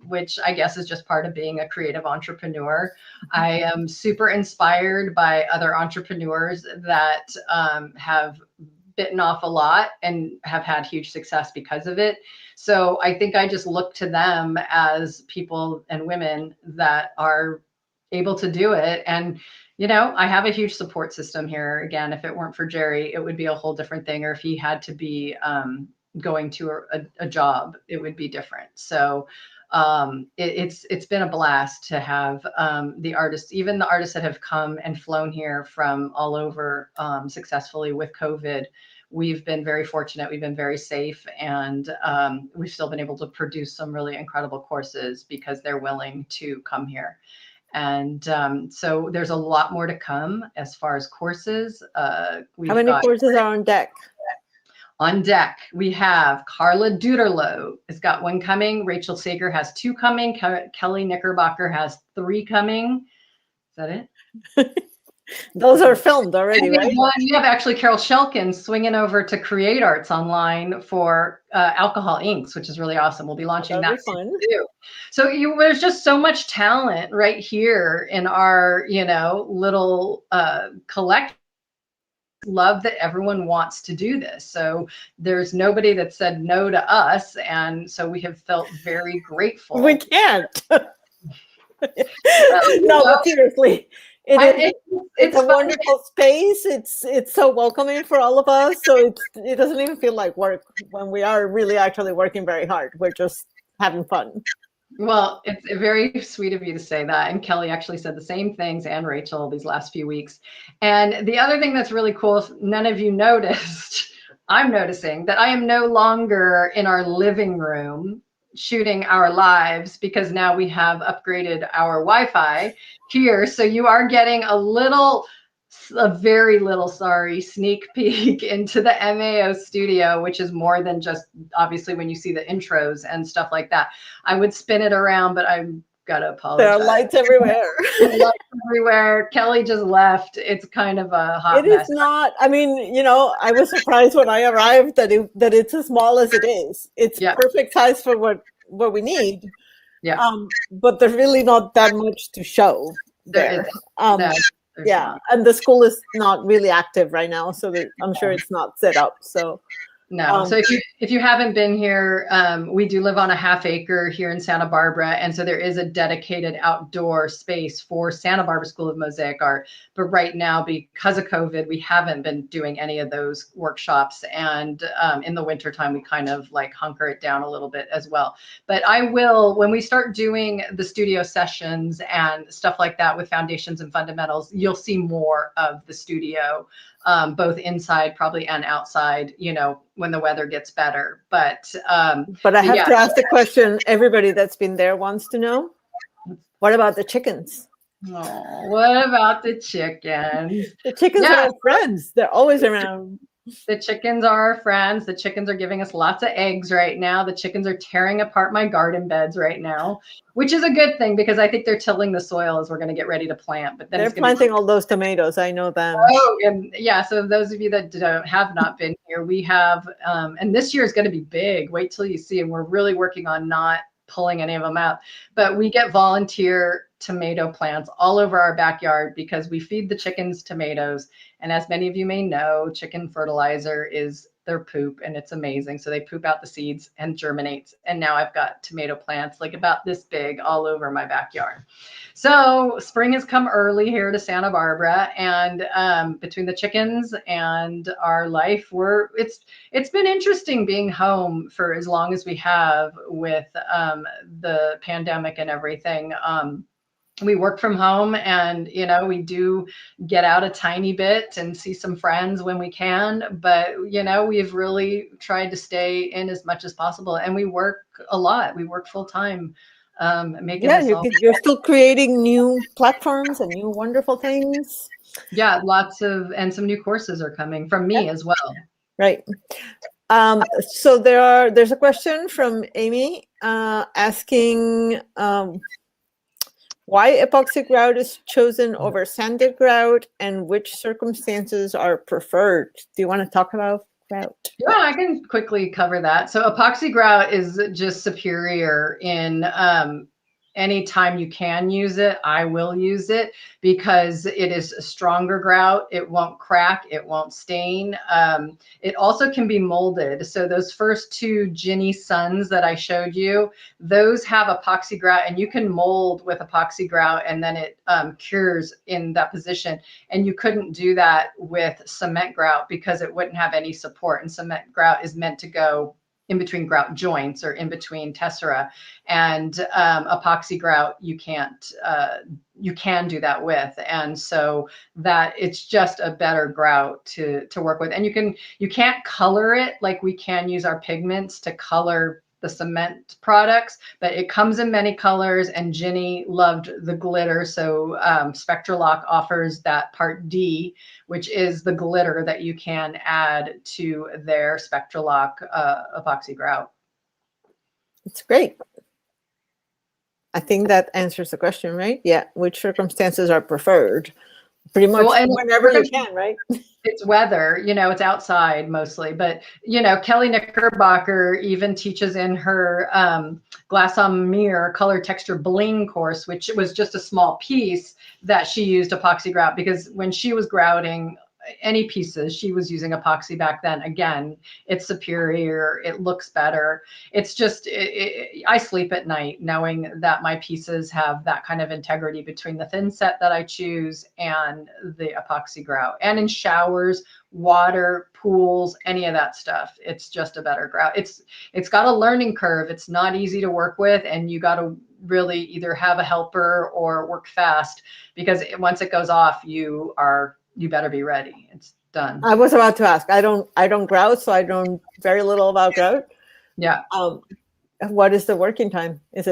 which I guess is just part of being a creative entrepreneur. I am super inspired by other entrepreneurs that have bitten off a lot and have had huge success because of it. So I think I just look to them as people and women that are able to do it. And, you know, I have a huge support system here. Again, if it weren't for Jerry, it would be a whole different thing. Or if he had to be going to a job, it would be different. So it's been a blast to have the artists, even the artists that have come and flown here from all over successfully with COVID. We've been very fortunate. We've been very safe, and we've still been able to produce some really incredible courses because they're willing to come here. And so there's a lot more to come as far as courses. How many courses are on deck? On deck, we have Carla Duderlow has got one coming. Rachel Sager has 2 coming. Kelly Knickerbocker has 3 coming. Is that it? Those are filmed already, right? You have actually Carol Shelkin swinging over to Create Arts Online for alcohol inks, which is really awesome. We'll be launching that too. So there's just so much talent right here in our, you know, little collection. Love that everyone wants to do this. So there's nobody that said no to us. And so we have felt very grateful. We can't. No, but seriously. It's a wonderful space. It's so welcoming for all of us. So it doesn't even feel like work when we are really actually working very hard. We're just having fun. Well, it's very sweet of you to say that. And Kelly actually said the same things, and Rachel, these last few weeks. And the other thing that's really cool, if none of you noticed, I'm noticing that I am no longer in our living room shooting our lives, because now we have upgraded our Wi-Fi here. So you are getting a very little, sneak peek into the MAO studio, which is more than just obviously when you see the intros and stuff like that. I would spin it around, but I've got to apologize. There are lights everywhere. Lights everywhere. Kelly just left. It's kind of a hot mess. It is not. I mean, you know, I was surprised when I arrived that it's as small as it is. It's perfect size for what we need. Yeah. But there's really not that much to show there. Not. And the school is not really active right now, so I'm sure it's not set up. So no. So if you haven't been here, we do live on a ½ acre here in Santa Barbara, and so there is a dedicated outdoor space for Santa Barbara School of Mosaic Art. But right now, because of COVID, we haven't been doing any of those workshops, and in the wintertime, we kind of like hunker it down a little bit as well. But I will, when we start doing the studio sessions and stuff like that with foundations and fundamentals, you'll see more of the studio. Both inside probably and outside, you know, when the weather gets better. But I have to ask the question everybody that's been there wants to know. What about the chickens? Oh, what about the chickens? The chickens are our friends. They're always around. The chickens are our friends. The chickens are giving us lots of eggs right now. The chickens are tearing apart my garden beds right now, which is a good thing because I think they're tilling the soil as we're going to get ready to plant. But then they're planting all those tomatoes. I know them. Oh, and yeah. So those of you that have not been here, we have, and this year is going to be big. Wait till you see. And we're really working on not pulling any of them out. But we get volunteer tomato plants all over our backyard because we feed the chickens tomatoes. And as many of you may know, chicken fertilizer is their poop, and it's amazing. So they poop out the seeds and germinates. And now I've got tomato plants like about this big all over my backyard. So spring has come early here to Santa Barbara, and between the chickens and our life, it's been interesting being home for as long as we have with the pandemic and everything. We work from home, and you know, we do get out a tiny bit and see some friends when we can, but you know, we've really tried to stay in as much as possible, and we work a lot. We work full time, making you're still creating new platforms and new wonderful things. Yeah, and some new courses are coming from me as well. Right. So there's a question from Amy asking why epoxy grout is chosen over sanded grout and which circumstances are preferred. Do you want to talk about grout? Yeah, I can quickly cover that. So epoxy grout is just superior in anytime you can use it, I will use it because it is a stronger grout. It won't crack, it won't stain. It also can be molded. So those first two Ginny Suns that I showed you, those have epoxy grout, and you can mold with epoxy grout, and then it cures in that position. And you couldn't do that with cement grout because it wouldn't have any support. And cement grout is meant to go in between grout joints or in between tessera, and epoxy grout you can't. You can do that with, and so that it's just a better grout to work with. And you can't color it like we can use our pigments to color the cement products, but it comes in many colors, and Ginny loved the glitter. So Spectralock offers that part D, which is the glitter that you can add to their Spectralock epoxy grout. It's great. I think that answers the question, right? Yeah. Which circumstances are preferred? Pretty much whenever you can, right? It's weather, it's outside mostly, but Kelly Knickerbocker even teaches in her glass on mirror color texture bling course, which was just a small piece that she used epoxy grout, because when she was grouting any pieces, she was using epoxy back then. Again, it's superior, it looks better. It's just, I sleep at night knowing that my pieces have that kind of integrity between the thin set that I choose and the epoxy grout. And in showers, water, pools, any of that stuff, it's just a better grout. It's got a learning curve. It's not easy to work with, and you got to really either have a helper or work fast, because once it goes off, you better be ready. It's done. I was about to ask. I don't grout, so I know very little about grout. Yeah. What is the working time? Is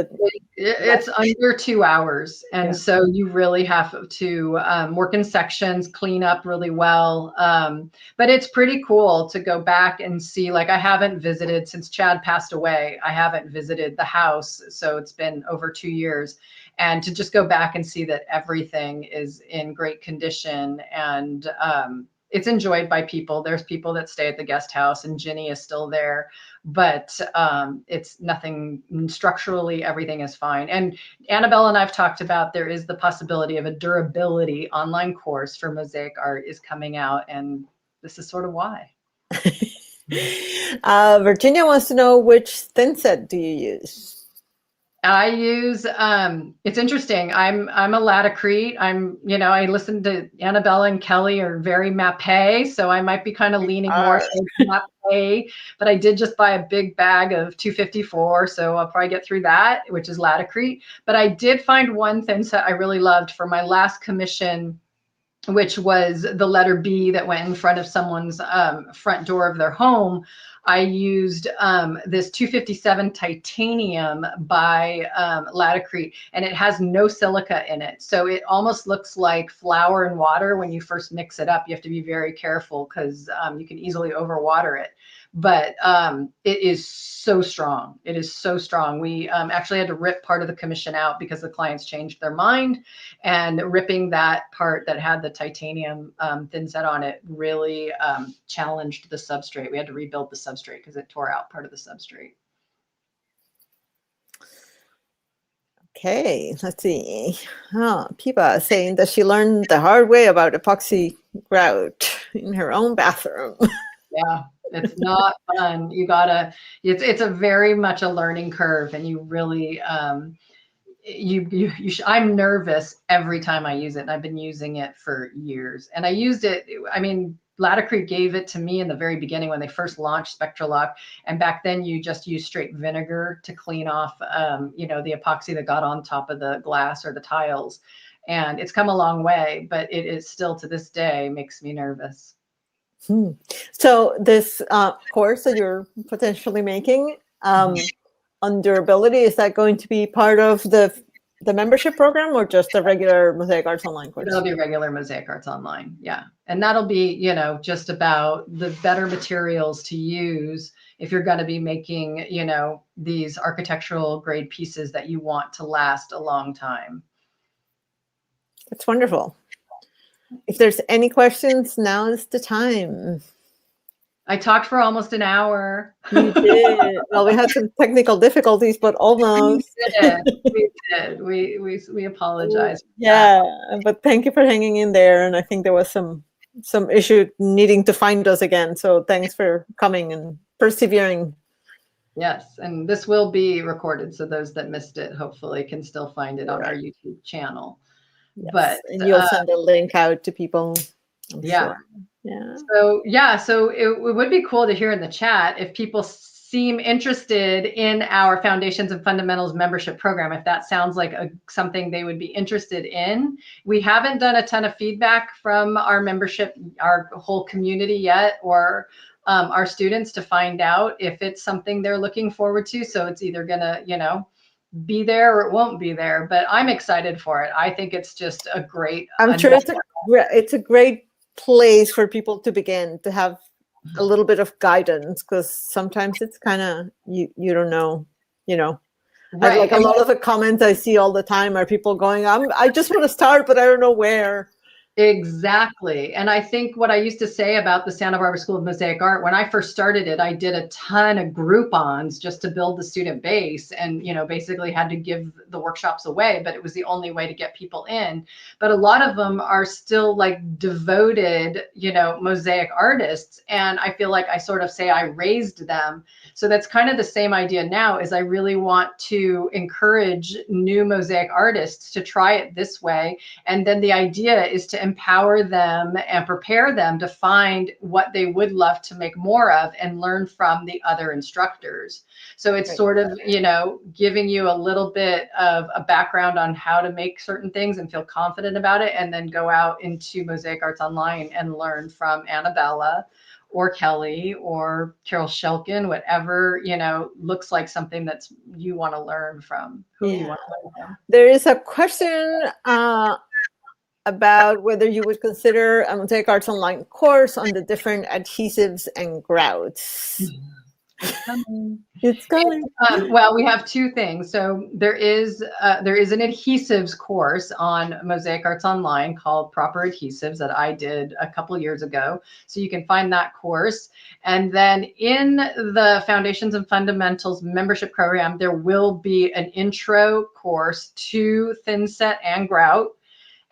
it's under 2 hours, and yeah. So you really have to work in sections, clean up really well. But it's pretty cool to go back and see. Like, I haven't visited since Chad passed away. I haven't visited the house, so it's been over 2 years. And to just go back and see that everything is in great condition, and it's enjoyed by people. There's people that stay at the guest house, and Ginny is still there, but it's nothing structurally, everything is fine. And Anabella and I've talked about, there is the possibility of a durability online course for Mosaic Art is coming out, and this is sort of why. Virginia wants to know, which thin set do you use? I use, it's interesting. I'm a Laticrete. I listen to Anabella and Kelly are very Mappe, so I might be kind of leaning more towards Mappe, but I did just buy a big bag of 254, so I'll probably get through that, which is Laticrete. But I did find one thin set I really loved for my last commission, which was the letter B that went in front of someone's front door of their home. I used this 257 titanium by Laticrete, and it has no silica in it. So it almost looks like flour and water when you first mix it up. You have to be very careful because you can easily overwater it. But it is so strong. It is so strong. We actually had to rip part of the commission out because the clients changed their mind, and ripping that part that had the titanium thin set on it really challenged the substrate. We had to rebuild the substrate because it tore out part of the substrate. Okay, let's see. Pipa is saying that she learned the hard way about epoxy grout in her own bathroom. Yeah. It's not fun. You gotta, it's a very much a learning curve, and you really, I'm nervous every time I use it, and I've been using it for years. And I used it, Laticrete gave it to me in the very beginning when they first launched Spectralock. And back then you just used straight vinegar to clean off, the epoxy that got on top of the glass or the tiles. And it's come a long way, but it is still, to this day, makes me nervous. So this course that you're potentially making on durability, is that going to be part of the membership program, or just a regular Mosaic Arts Online course? It'll be regular Mosaic Arts Online, yeah. And that'll be, just about the better materials to use if you're going to be making, these architectural grade pieces that you want to last a long time. That's wonderful. If there's any questions, now is the time. I talked for almost an hour. You did. Well, we had some technical difficulties, but We almost. did. We did. We apologize for that. Yeah, but thank you for hanging in there. And I think there was some issue needing to find us again. So thanks for coming and persevering. Yes, and this will be recorded, so those that missed it hopefully can still find it on our Right. YouTube channel. Yes, But and you'll send a link out to people, I'm yeah, sure. Yeah. so it would be cool to hear in the chat if people seem interested in our Foundations and Fundamentals membership program, if that sounds like something they would be interested in. We haven't done a ton of feedback from our membership, our whole community yet, or our students to find out if it's something they're looking forward to. So it's either gonna, be there or it won't be there, but I'm excited for it. I think it's just a great, I'm sure it's a great place for people to begin to have a little bit of guidance, because sometimes it's kind of you don't know, right. like a lot of the comments I see all the time are people going, I just want to start, but I don't know where. Exactly. And I think what I used to say about the Santa Barbara School of Mosaic Art, when I first started it, I did a ton of Groupons just to build the student base and, basically had to give the workshops away, but it was the only way to get people in. But a lot of them are still like devoted, mosaic artists. And I feel like I sort of say I raised them. So that's kind of the same idea now, is I really want to encourage new mosaic artists to try it this way. And then the idea is to empower them and prepare them to find what they would love to make more of and learn from the other instructors. So it's sort of, giving you a little bit of a background on how to make certain things and feel confident about it, and then go out into Mosaic Arts Online and learn from Anabella or Kelly or Carol Shelkin, whatever, looks like something that's you want to learn from, who you want to learn from. There is a question about whether you would consider a Mosaic Arts Online course on the different adhesives and grouts. It's coming. Well, we have two things. So there is an adhesives course on Mosaic Arts Online called Proper Adhesives that I did a couple years ago. So you can find that course. And then in the Foundations and Fundamentals membership program, there will be an intro course to thin set and grout.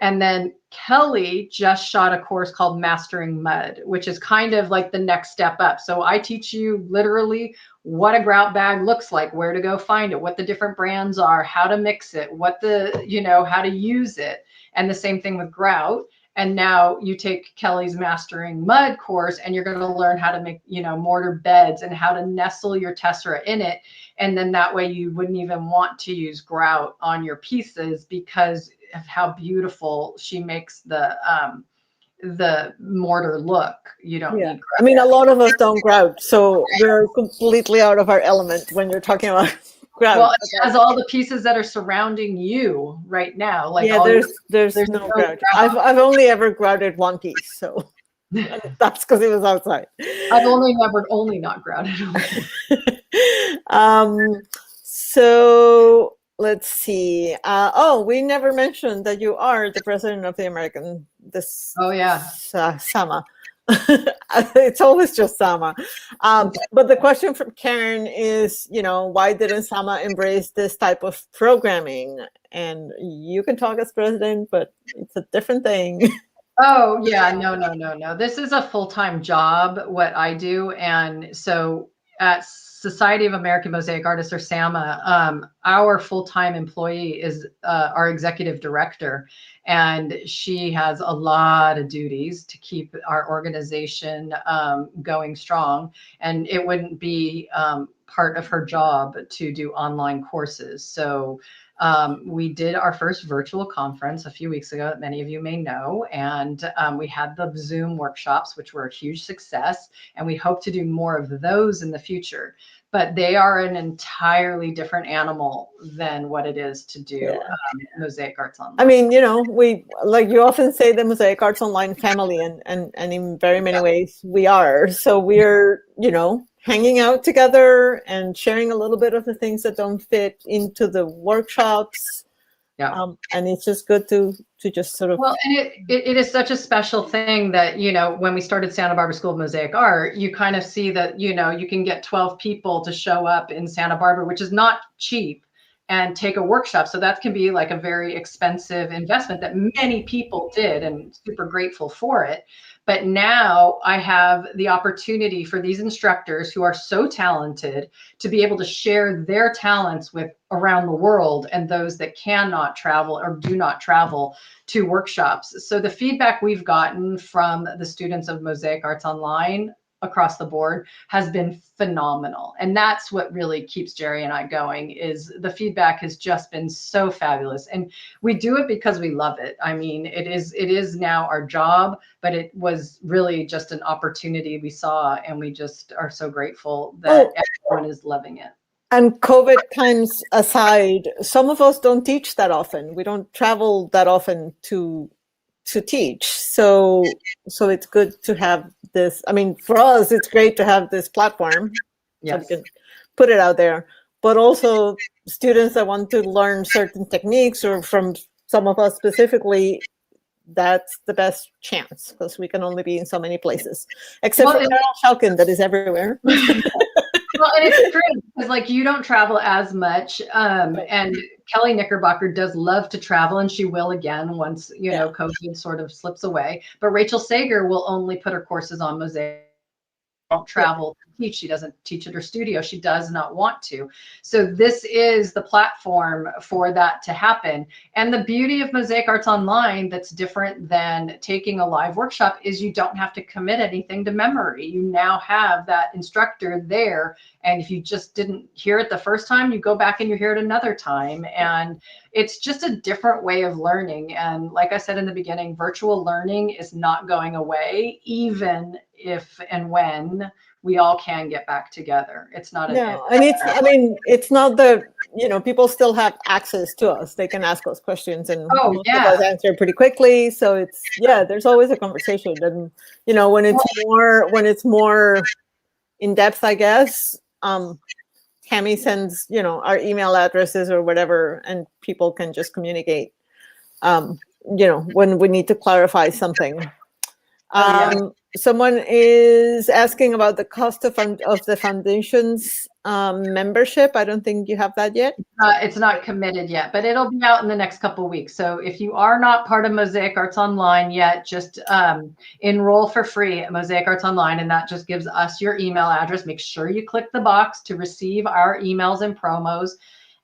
And then Kelly just shot a course called Mastering Mud, which is kind of like the next step up. So I teach you literally what a grout bag looks like, where to go find it, what the different brands are, how to mix it, how to use it. And the same thing with grout. And now you take Kelly's Mastering Mud course and you're going to learn how to make, mortar beds and how to nestle your tessera in it. And then that way you wouldn't even want to use grout on your pieces because of how beautiful she makes the mortar look. You don't need grout. I mean, a lot of us don't grout, so we're completely out of our element when you're talking about grout. Well, it has all the pieces that are surrounding you right now. Like there's no grout. I've only ever grouted one piece, so that's because it was outside. I've only not grouted. So let's see. We never mentioned that you are the president of the American. SAMA. It's always just SAMA. But the question from Karen is, why didn't SAMA embrace this type of programming? And you can talk as president, but it's a different thing. Oh yeah, no. This is a full-time job, what I do. And so at Society of American Mosaic Artists, or SAMA, our full-time employee is our executive director, and she has a lot of duties to keep our organization going strong, and it wouldn't be part of her job to do online courses. So we did our first virtual conference a few weeks ago that many of you may know, and we had the Zoom workshops, which were a huge success, and we hope to do more of those in the future. But they are an entirely different animal than what it is to do Mosaic Arts Online. I mean, we, like you often say, the Mosaic Arts Online family, and in very many ways we are. So we're, hanging out together and sharing a little bit of the things that don't fit into the workshops. Yeah. And it's just good to just sort of. Well, and it is such a special thing that, when we started Santa Barbara School of Mosaic Art, you kind of see that, you can get 12 people to show up in Santa Barbara, which is not cheap, and take a workshop. So that can be like a very expensive investment that many people did, and super grateful for it. But now I have the opportunity for these instructors who are so talented to be able to share their talents with around the world, and those that cannot travel or do not travel to workshops. So the feedback we've gotten from the students of Mosaic Arts Online across the board has been phenomenal. And that's what really keeps Jerry and I going, is the feedback has just been so fabulous. And we do it because we love it. I mean, it is now our job, but it was really just an opportunity we saw, and we just are so grateful that everyone is loving it. And COVID times aside, some of us don't teach that often. We don't travel that often to teach. So it's good to have this. I mean, for us, it's great to have this platform. Yes. So we can put it out there. But also students that want to learn certain techniques, or from some of us specifically, that's the best chance, because we can only be in so many places. Except for Carol Shalkin, that is everywhere. Well, and it's true, because like you don't travel as much, and Kelly Knickerbocker does love to travel, and she will again once COVID sort of slips away. But Rachel Sager will only put her courses on Mosaic. Don't travel to teach. She doesn't teach at her studio. She does not want to. So this is the platform for that to happen. And the beauty of Mosaic Arts Online that's different than taking a live workshop is you don't have to commit anything to memory. You now have that instructor there. And if you just didn't hear it the first time, you go back and you hear it another time. And it's just a different way of learning. And like I said in the beginning, virtual learning is not going away, even if and when we all can get back together. It's not no, and it's not the, people still have access to us. They can ask us questions, and most of us answer pretty quickly. So it's, there's always a conversation. And when it's more in depth, I guess, Tami sends, our email addresses or whatever, and people can just communicate, when we need to clarify something. Someone is asking about the cost of the foundation's membership. I don't think you have that yet. It's not committed yet, but it'll be out in the next couple of weeks. So if you are not part of Mosaic Arts Online yet, just enroll for free at Mosaic Arts Online, and that just gives us your email address. Make sure you click the box to receive our emails and promos.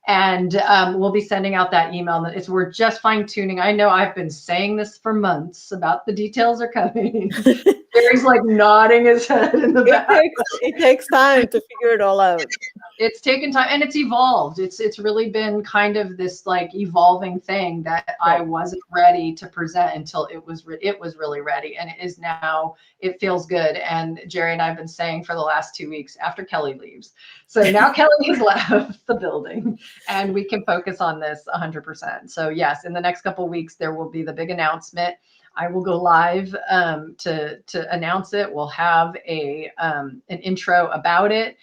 And we'll be sending out that email. We're just fine tuning. I know I've been saying this for months about the details are coming. Gary's like nodding his head in the back. It takes time to figure it all out. It's taken time, and it's evolved. It's really been kind of this like evolving thing that I wasn't ready to present until it was really ready, and it is now. It feels good. And Jerry and I have been saying for the last 2 weeks after Kelly leaves. So now Kelly has left the building, and we can focus on this 100%. So yes, in the next couple of weeks there will be the big announcement. I will go live to announce it. We'll have an intro about it.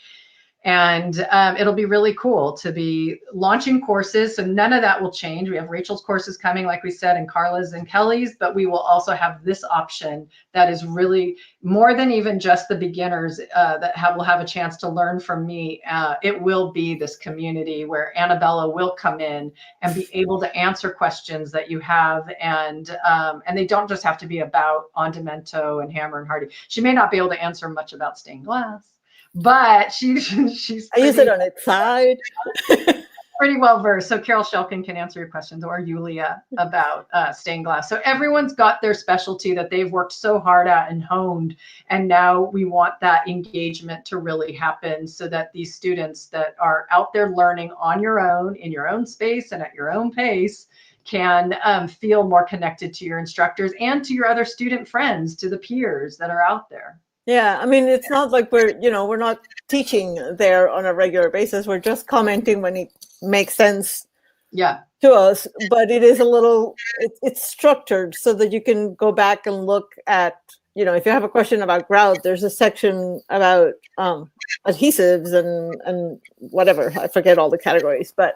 And it'll be really cool to be launching courses. So none of that will change. We have Rachel's courses coming, like we said, and Carla's and Kelly's, but we will also have this option that is really more than even just the beginners that will have a chance to learn from me. It will be this community where Anabella will come in and be able to answer questions that you have. And they don't just have to be about Ondimento and Hammer and Hardy. She may not be able to answer much about stained glass, but she's I use it on its side. Pretty well versed. So Carol Shelkin can answer your questions, or Yulia about stained glass. So everyone's got their specialty that they've worked so hard at and honed. And now we want that engagement to really happen, so that these students that are out there learning on your own, in your own space and at your own pace, can feel more connected to your instructors and to your other student friends, to the peers that are out there. Yeah, I mean, it's not like we're not teaching there on a regular basis. We're just commenting when it makes sense to us. But it is a little, it's structured so that you can go back and look at, if you have a question about grout, there's a section about adhesives and whatever. I forget all the categories. But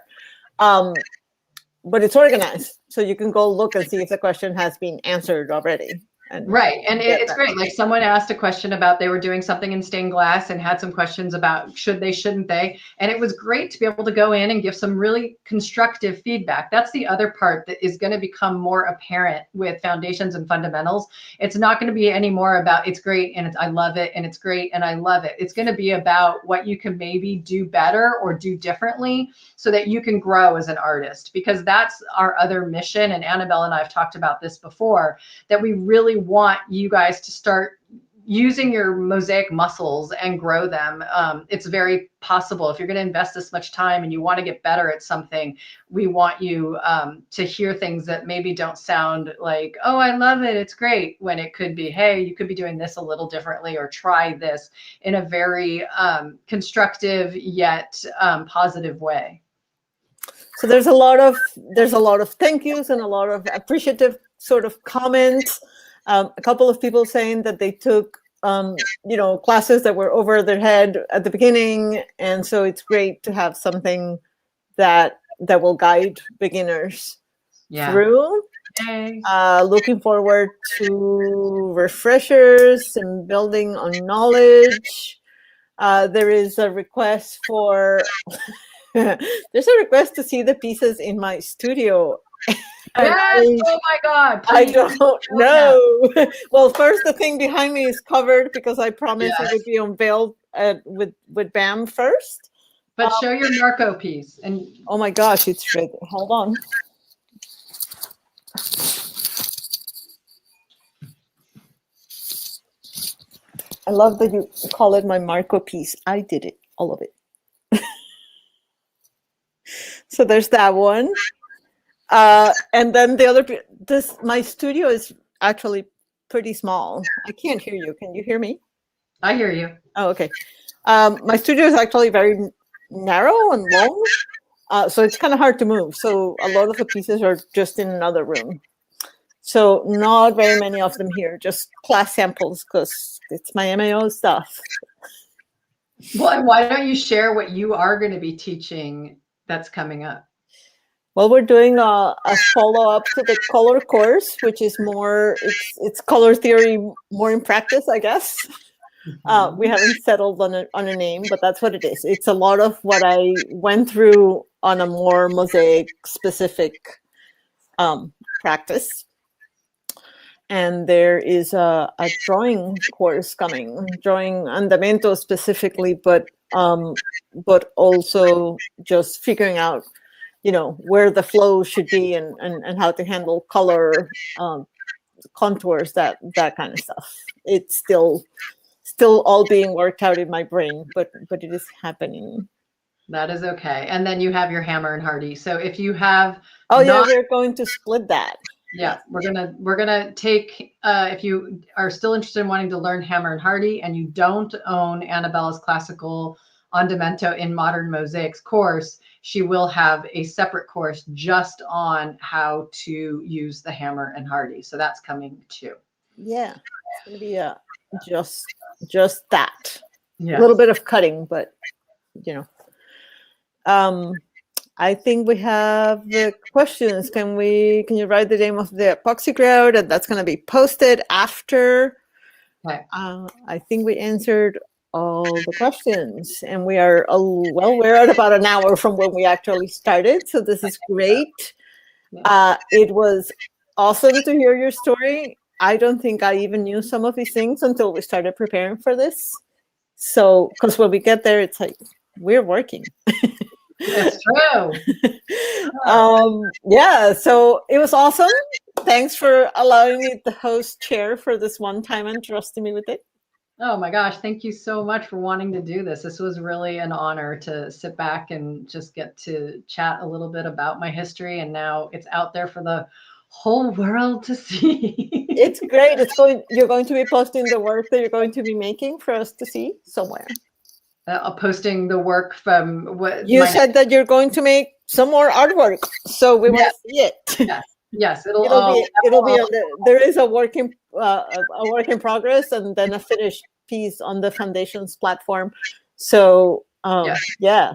but it's organized, so you can go look and see if the question has been answered already. And right. And it's great. Like someone asked a question about they were doing something in stained glass and had some questions about should they, shouldn't they? And it was great to be able to go in and give some really constructive feedback. That's the other part that is going to become more apparent with foundations and fundamentals. It's not going to be any more about it's great and I love it and it's great and I love it. It's going to be about what you can maybe do better or do differently so that you can grow as an artist, because that's our other mission. And Anabella and I have talked about this before, that we really want you guys to start using your mosaic muscles and grow them. It's very possible if you're going to invest this much time and you want to get better at something. We want you to hear things that maybe don't sound like, oh, I love it, it's great, when it could be, hey, you could be doing this a little differently, or try this in a very constructive yet positive way. So there's a lot of thank yous and a lot of appreciative sort of comments. A couple of people saying that they took classes that were over their head at the beginning, and so it's great to have something that will guide beginners through. Yay. Looking forward to refreshers and building on knowledge. There is a request for there's a request to see the pieces in my studio. Yes, oh my God. Please. I don't know. Well, first, the thing behind me is covered because I promised it would be unveiled with BAM first. But show your Marco piece. And oh my gosh, it's ready. Hold on. I love that you call it my Marco piece. I did it, all of it. So there's that one. And then the other, my studio is actually pretty small. I can't hear you. Can you hear me? I hear you. Oh, okay. My studio is actually very narrow and long, so it's kind of hard to move. So a lot of the pieces are just in another room. So not very many of them here, just class samples because it's my MAO stuff. Well, and why don't you share what you are going to be teaching that's coming up? Well, we're doing a follow-up to the color course, which is more, it's color theory more in practice, I guess. We haven't settled on a name, but that's what it is. It's a lot of what I went through on a more mosaic specific practice. And there is a drawing course coming, drawing andamento specifically, but also just figuring out, where the flow should be and how to handle color, contours, that kind of stuff. It's still all being worked out in my brain, but it is happening. That is okay. And then you have your hammer and hardy. So if you have, we're going to split that. Yeah, we're gonna take if you are still interested in wanting to learn hammer and hardy and you don't own Anabella's classical andamento in modern mosaics course, she will have a separate course just on how to use the hammer and hardy. So that's coming too. Yeah, it's gonna be just that. Yes. A little bit of cutting, but I think we have the questions. Can you write the name of the epoxy grout? And that's going to be posted after. Okay. I think we answered all the questions, and we are we're at about an hour from when we actually started. So this is great. It was awesome to hear your story. I don't think I even knew some of these things until we started preparing for this. So, because when we get there, it's like we're working. That's true. Yeah, so it was awesome. Thanks for allowing me the host chair for this one time and trusting me with it. Oh my gosh, thank you so much for wanting to do this. This was really an honor to sit back and just get to chat a little bit about my history, and now it's out there for the whole world to see. It's great. You're going to be posting the work that you're going to be making for us to see somewhere. Posting the work from what you said that you're going to make some more artwork, so we want to see it. Yes, there is a work in progress and then a finished piece on the Foundations platform. So yeah,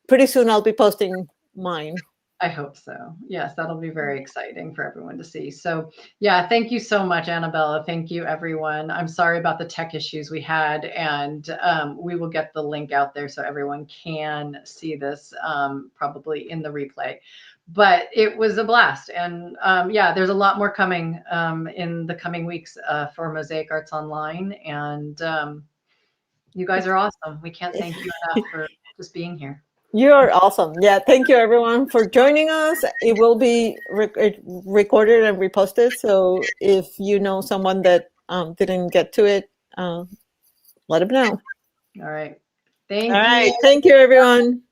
pretty soon I'll be posting mine I hope so. Yes, that'll be very exciting for everyone to see. So, yeah, thank you so much, Anabella. Thank you, everyone. I'm sorry about the tech issues we had, and we will get the link out there so everyone can see this probably in the replay. But it was a blast. And yeah, there's a lot more coming in the coming weeks for Mosaic Arts Online. And you guys are awesome. We can't thank you enough for just being here. You're awesome. Yeah, thank you everyone for joining us. It will be recorded and reposted. So if you know someone that didn't get to it, let them know. All right. All Thank you. right. Thank you, everyone.